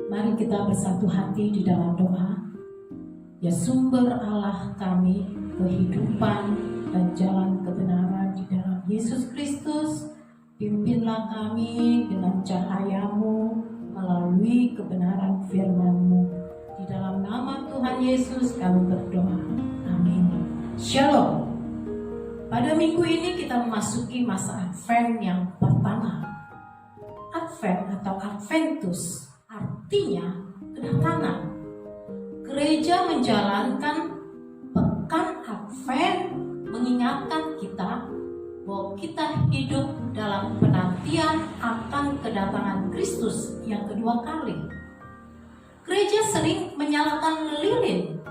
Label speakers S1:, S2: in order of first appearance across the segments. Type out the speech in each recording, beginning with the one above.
S1: Mari kita bersatu hati di dalam doa. Ya sumber Allah kami, kehidupan dan jalan kebenaran di dalam Yesus Kristus, pimpinlah kami dengan cahaya-Mu melalui kebenaran firman-Mu. Di dalam nama Tuhan Yesus kami berdoa. Amin. Shalom. Pada minggu ini kita memasuki masa Advent yang pertama. Advent atau Adventus artinya kedatangan. Gereja menjalankan pekan Advent mengingatkan kita bahwa kita hidup dalam penantian akan kedatangan Kristus yang kedua kali. Gereja sering menyalakan lilin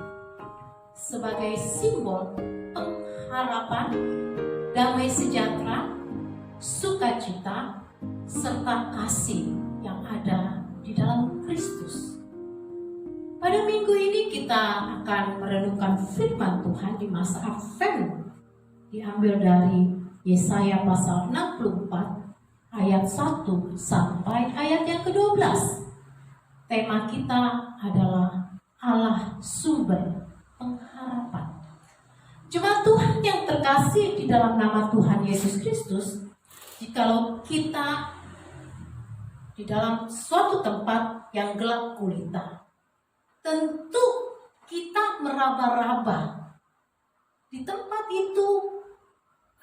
S1: sebagai simbol pengharapan, damai sejahtera, sukacita, serta kasih yang ada di dalam Kristus. Pada minggu ini kita akan merenungkan firman Tuhan di masa Advent, diambil dari Yesaya pasal 64 ayat 1 sampai ayat yang ke-12. Tema kita adalah Allah sumber pengharapan. Jemaat Tuhan yang terkasih di dalam nama Tuhan Yesus Kristus, jikalau kita di dalam suatu tempat yang gelap gulita, tentu kita meraba-raba. Di tempat itu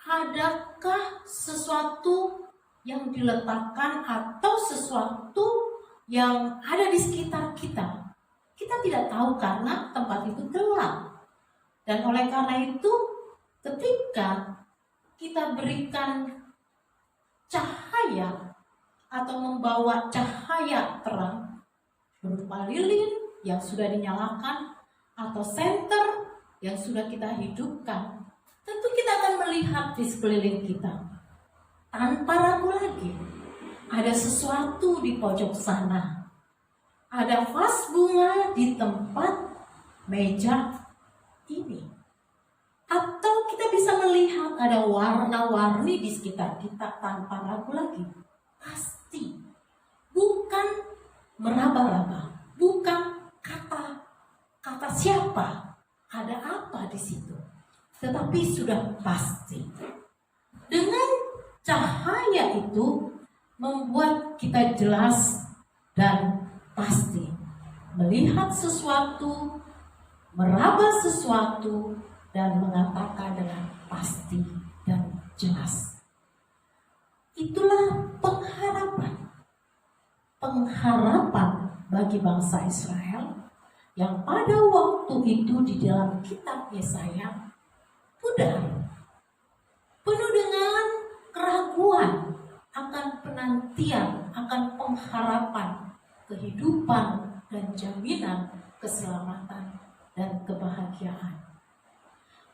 S1: adakah sesuatu yang diletakkan atau sesuatu yang ada di sekitar kita? Kita tidak tahu karena tempat itu gelap. Dan oleh karena itu, ketika kita berikan cahaya atau membawa cahaya terang berupa lilin yang sudah dinyalakan atau senter yang sudah kita hidupkan, tentu kita akan melihat di sekeliling kita tanpa ragu lagi. Ada sesuatu di pojok sana, ada vas bunga di tempat meja ini, atau kita bisa melihat ada warna-warni di sekitar kita tanpa ragu lagi. Pasti bukan meraba-raba, bukan kata siapa, ada apa di situ, tetapi sudah pasti. Dengan cahaya itu membuat kita jelas dan pasti melihat sesuatu, meraba sesuatu, dan mengatakan dengan pasti dan jelas. Itulah pengharapan. Pengharapan bagi bangsa Israel yang pada waktu itu di dalam kitab Yesaya pudar, penuh dengan keraguan akan penantian, akan pengharapan, kehidupan dan jaminan keselamatan dan kebahagiaan.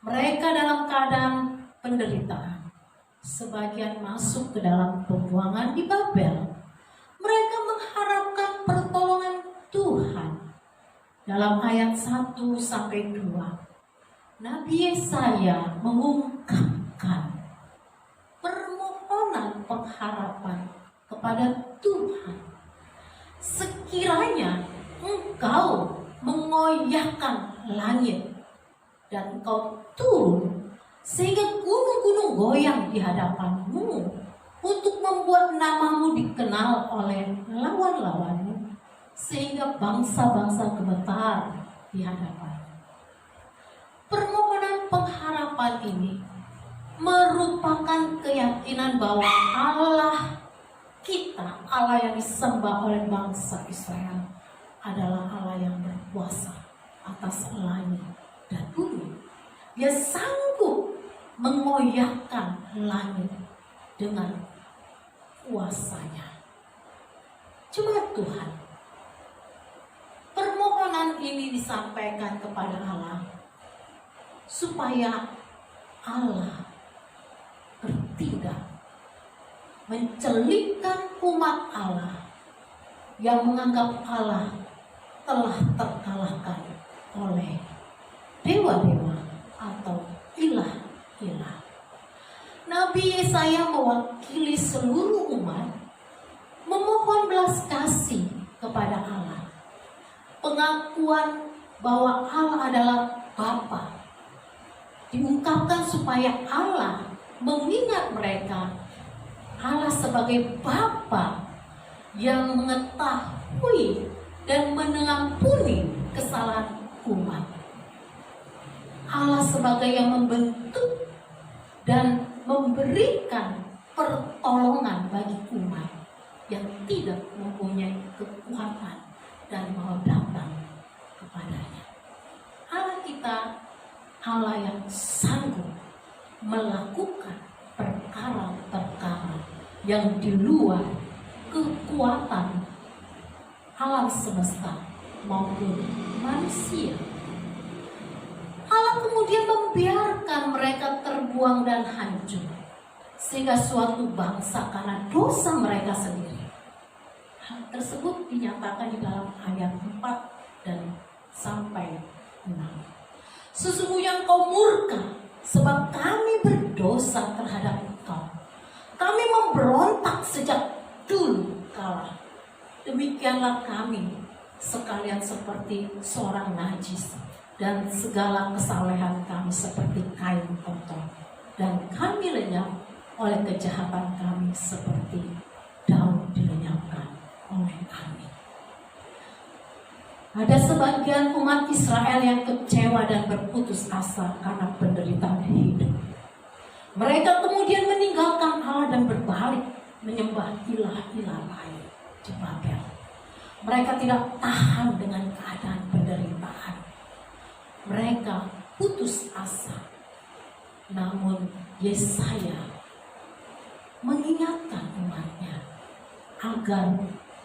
S1: Mereka dalam keadaan penderitaan. Sebagian masuk ke dalam pembuangan di Babel. Mereka mengharapkan pertolongan Tuhan. Dalam ayat 1 sampai 2, Nabi Yesaya mengungkapkan permohonan pengharapan kepada Tuhan. Sekiranya engkau mengoyakkan langit dan engkau turun sehingga gunung-gunung goyang di hadapanmu untuk membuat namamu dikenal oleh lawan-lawanmu, sehingga bangsa-bangsa gemetar di hadapanmu. Permohonan pengharapan ini merupakan keyakinan bahwa Allah kita, Allah yang disembah oleh bangsa Israel, adalah Allah yang berkuasa atas langit dan bumi. Dia sanggup mengoyakkan langit dengan kuasanya. Jemaat Tuhan, permohonan ini disampaikan kepada Allah supaya Allah bertindak, mencelipkan umat Allah yang menganggap Allah telah terkalahkan oleh dewa-dewa atau ilah-ilah. Nabi Yesaya mewakili seluruh umat memohon belas kasih kepada Allah pengakuan bahwa Allah adalah Bapa diungkapkan supaya Allah mengingat mereka Allah sebagai Bapa yang mengetahui dan mengampuni kesalahan umat. Allah sebagai yang membentuk dan memberikan pertolongan bagi umat yang tidak mempunyai kekuatan dan mau datang kepadanya. Allah kita Allah yang sanggup melakukan perkara-perkara yang di luar kekuatan alam semesta maupun manusia. Allah kemudian membiarkan mereka terbuang dan hancur sehingga suatu bangsa karena dosa mereka sendiri. Hal tersebut dinyatakan di dalam ayat 4 dan sampai 6. Sesungguhnya engkau murka sebab kami berdosa terhadap engkau. Kami memberontak sejak dulu kala. Demikianlah kami sekalian seperti seorang najis, dan segala kesalehan kami seperti kain kotor, dan kami lenyap oleh kejahatan kami seperti daun dilenyapkan oleh angin. Ada sebagian umat Israel yang kecewa dan berputus asa karena penderitaan hidup. Mereka kemudian meninggalkan Allah dan berbalik menyembah ilah-ilah lain di Babel. Mereka tidak tahan dengan keadaan penderitaan. Mereka putus asa. Namun Yesaya mengingatkan umatnya agar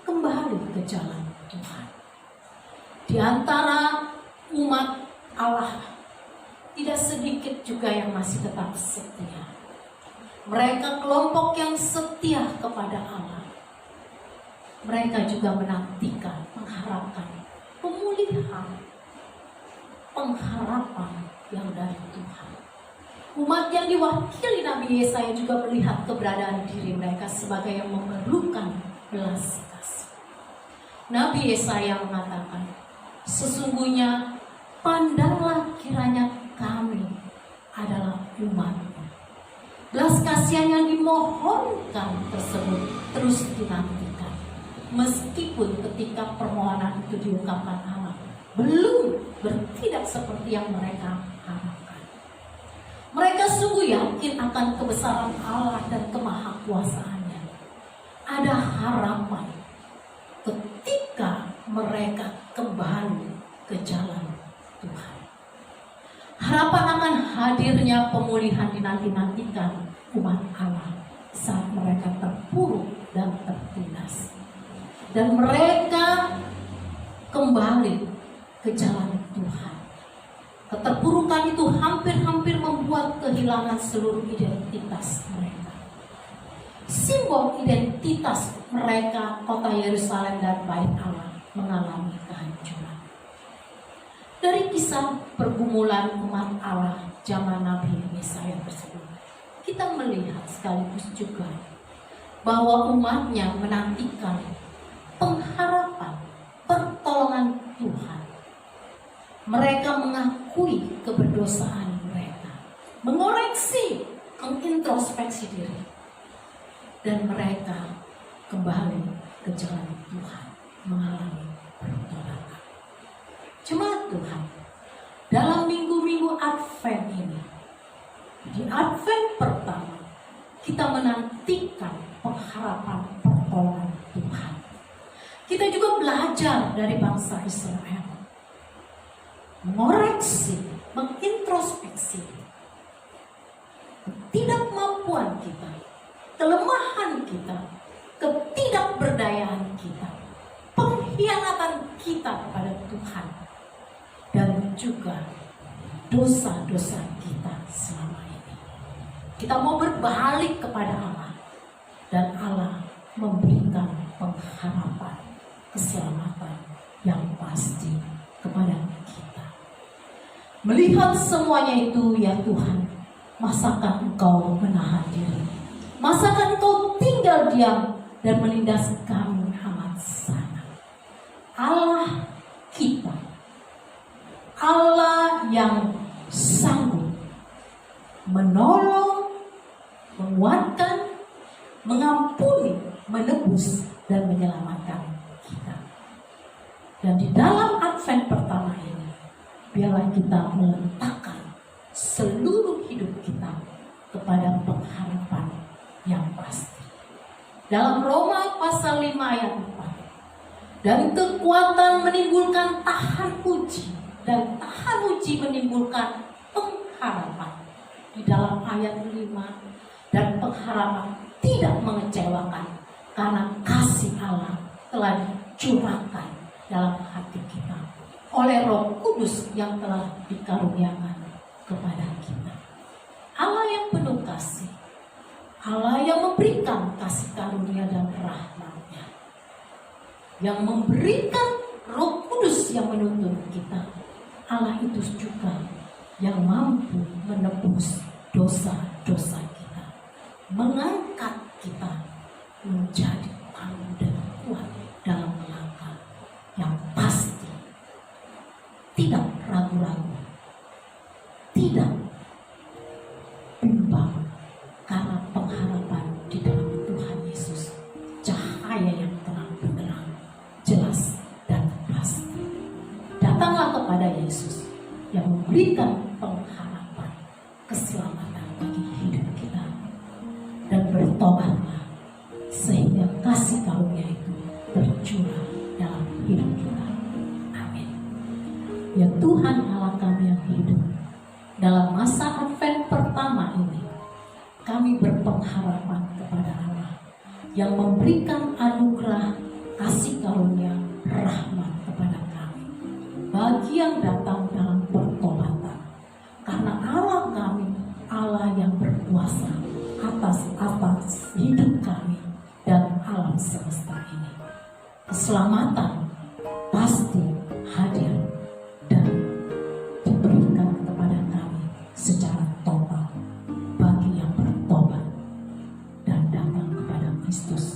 S1: kembali ke jalan Tuhan. Di antara umat Allah tidak sedikit juga yang masih tetap setia. Mereka kelompok yang setia kepada Allah. Mereka juga menantikan, mengharapkan pemulihan, pengharapan yang dari Tuhan. Umat yang diwakili Nabi Yesaya juga melihat keberadaan diri mereka sebagai yang memerlukan belas kasih. Nabi Yesaya mengatakan, sesungguhnya pandanglah kiranya kami adalah umat-Nya. Belas kasihan yang dimohonkan tersebut terus dinantikan. Meskipun ketika permohonan itu diungkapkan Allah belum bertindak seperti yang mereka harapkan. Mereka sungguh yakin akan kebesaran Allah dan kemahakuasaannya. Ada harapan ketika mereka kembali ke jalan Tuhan. Harapan akan hadirnya pemulihan dinanti-nantikan umat Allah saat mereka terpuruk dan tertindas. Dan mereka kembali ke jalan Tuhan. Keterpurukan itu hampir-hampir membuat kehilangan seluruh identitas mereka. Simbol identitas mereka, kota Yerusalem dan Bait Allah, mengalami kehancuran. Dari kisah pergumulan umat Allah zaman Nabi Yesaya tersebut, kita melihat sekaligus juga bahwa umatnya menantikan pengharapan, pertolongan Tuhan. Mereka mengakui keberdosaan mereka, mengoreksi, mengintrospeksi diri, dan mereka kembali ke jalan Tuhan, mengalami pertolongan. Jemaat Tuhan, dalam minggu-minggu Advent ini, di Advent pertama, kita menantikan pengharapan pertolongan Tuhan. Kita juga belajar dari bangsa Israel, mengoreksi, mengintrospeksi ketidakmampuan kita, kelemahan kita, ketidakberdayaan kita, pengkhianatan kita kepada Tuhan, dan juga dosa-dosa kita selama ini. Kita mau berbalik kepada Allah, dan Allah memberikan pengharapan, keselamatan yang pasti kepada kita. Melihat semuanya itu, ya Tuhan, masakan Engkau menahan diri? Masakan Engkau tinggal diam dan menindas kami amat sangat? Allah kita yang sanggup menolong, menguatkan, mengampuni, menebus, dan menyelamatkan kita. Dan di dalam Advent pertama ini, biarlah kita meletakkan seluruh hidup kita kepada pengharapan yang pasti. Dalam Roma pasal 5 ayat 4, dan kekuatan menimbulkan tahan uji, dan tahan uji menimbulkan pengharapan. Di dalam ayat 5, dan pengharapan tidak mengecewakan, karena kasih Allah telah dicurahkan dalam hati kita oleh Roh Kudus yang telah dikaruniakan kepada kita. Allah yang penuh kasih, Allah yang memberikan kasih karunia dan rahmat-Nya, yang memberikan Roh Kudus yang menuntun kita. Allah itu juga yang mampu menebus dosa-dosa kita, mengangkat kita menjadi tangguh dan kuat dalam melangkah yang pasti, tidak ragu-ragu, tidak bimbang, karena pengharapan di dalam Tuhan Yesus, cahaya yang terang benderang, jelas dan pasti. Datanglah kepada Yesus yang memberikan pengharapan, keselamatan bagi hidup kita, dan bertobatlah sehingga kasih karunia itu tercurah dalam hidup kita. Amin. Ya Tuhan Allah kami yang hidup, dalam masa Advent pertama ini, kami berpengharapan kepada Allah yang memberikan anugerah kasih karunia rahmat kepada kami, bagi yang datang dalam pertobatan. Karena Allah kami, Allah yang berkuasa atas hidup kami dan alam semesta ini. Keselamatan pasti hadir dan diberikan kepada kami secara total bagi yang bertobat dan datang kepada Kristus